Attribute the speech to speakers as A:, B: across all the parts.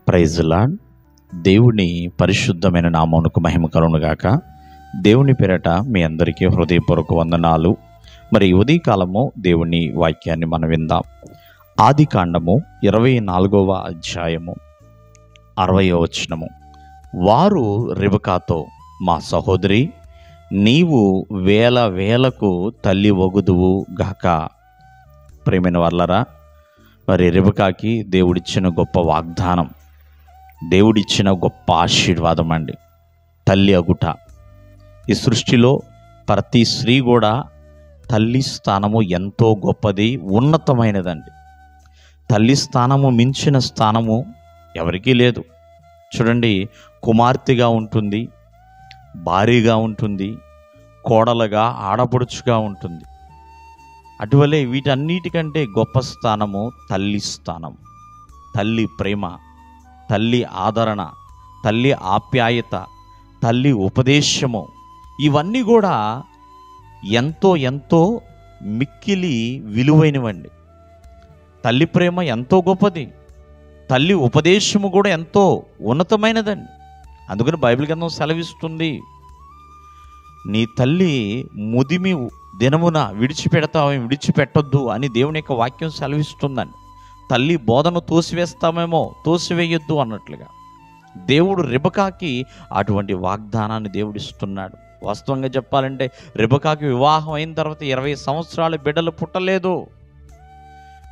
A: Praise lord. దేవుని పరిశుద్ధమైన నామమునకు మహిమ కలుగునుగాక. దేవుని పేరట మీ అందరికీ హృదయపూర్వక వందనాలు. మరి ఉదయకాలము దేవుని వాక్యాన్ని మనం విందాం. ఆది కాండము 24వ అధ్యాయము 60వ వచనము. వారు రిబకాతో, మా సహోదరి, నీవు వేల వేలకు తల్లి వగుదువు గాక. ప్రేమైన వాళ్ళరా, మరి రిబకాకి దేవుడిచ్చిన గొప్ప వాగ్దానం, దేవుడిచ్చిన గొప్ప ఆశీర్వాదం అండి. తల్లి అగుట. ఈ సృష్టిలో ప్రతి స్త్రీ కూడా తల్లి స్థానము ఎంతో గొప్పది, ఉన్నతమైనదండి. తల్లి స్థానము మించిన స్థానము ఎవరికీ లేదు. చూడండి, కుమార్తెగా ఉంటుంది, భార్యగా ఉంటుంది, కోడలుగా, ఆడపడుచుగా ఉంటుంది. అటువలే వీటన్నిటికంటే గొప్ప స్థానము తల్లి స్థానం. తల్లి ప్రేమ, తల్లి ఆదరణ, తల్లి ఆప్యాయత, తల్లి ఉపదేశము, ఇవన్నీ కూడా ఎంతో ఎంతో మిక్కిలి విలువైనవండి. తల్లి ప్రేమ ఎంతో గొప్పది, తల్లి ఉపదేశము కూడా ఎంతో ఉన్నతమైనదండి. అందుకని బైబిల్ గ్రంథం సెలవిస్తుంది, నీ తల్లి ముదిమి దినమున విడిచిపెట్టొద్దు అని దేవుని యొక్క వాక్యం సెలవిస్తుందండి. తల్లి బోధను తోసివేస్తామేమో, తోసివేయొద్దు అన్నట్లుగా దేవుడు రిబకాకి అటువంటి వాగ్దానాన్ని దేవుడిస్తున్నాడు. వాస్తవంగా చెప్పాలంటే రిబకాకి వివాహం అయిన తర్వాత 20 సంవత్సరాలు బిడ్డలు పుట్టలేదు.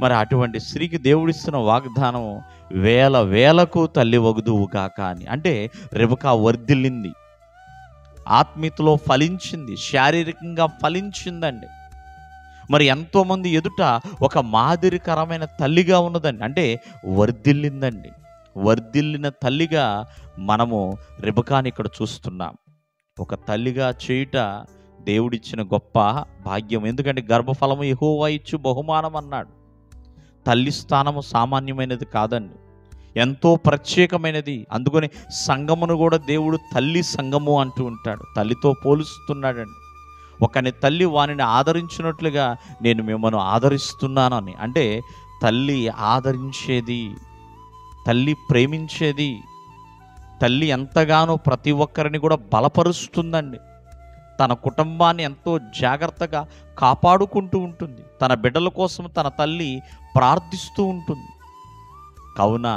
A: మరి అటువంటి స్త్రీకి దేవుడిస్తున్న వాగ్దానం వేల వేలకు తల్లి వగుదువు కాక అని. అంటే రిబకా వర్ధిల్లింది, ఆత్మీయతలో ఫలించింది, శారీరకంగా ఫలించిందండి. మరి ఎంతోమంది ఎదుట ఒక మాదిరికరమైన తల్లిగా ఉన్నదండి. అంటే వర్ధిల్లిందండి. వర్ధిల్లిన తల్లిగా మనము రిబకాని ఇక్కడ చూస్తున్నాం. ఒక తల్లిగా చేయుట దేవుడిచ్చిన గొప్ప భాగ్యం. ఎందుకంటే గర్భఫలము యెహోవా ఇచ్చు బహుమానం అన్నాడు. తల్లి స్థానము సామాన్యమైనది కాదండి, ఎంతో ప్రత్యేకమైనది. అందుకని సంఘమును కూడా దేవుడు తల్లి సంఘము అంటూ ఉంటాడు. తల్లితో పోలుస్తున్నాడండి. ఒకని తల్లి వానిని ఆదరించినట్లుగా నేను మిమ్మల్ని ఆదరిస్తున్నానని. అంటే తల్లి ఆదరించేది, తల్లి ప్రేమించేది, తల్లి ఎంతగానో ప్రతి ఒక్కరిని కూడా బలపరుస్తుందండి. తన కుటుంబాన్ని ఎంతో జాగ్రత్తగా కాపాడుకుంటూ ఉంటుంది. తన బిడ్డల కోసం తన తల్లి ప్రార్థిస్తూ ఉంటుంది. కావున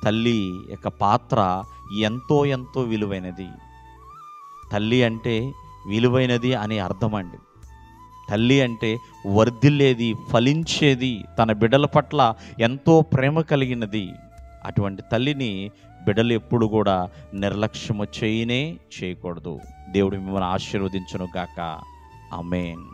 A: తల్లి యొక్క పాత్ర ఎంతో ఎంతో విలువైనది. తల్లి అంటే విలువైనది అని అర్థమండి. తల్లి అంటే వర్ధిల్లేది, ఫలించేది, తన బిడ్డల పట్ల ఎంతో ప్రేమ కలిగినది. అటువంటి తల్లిని బిడ్డలు ఎప్పుడు కూడా నిర్లక్ష్యము చేయకూడదు. దేవుడు మిమ్మల్ని ఆశీర్వదించును గాక. ఆమేన్.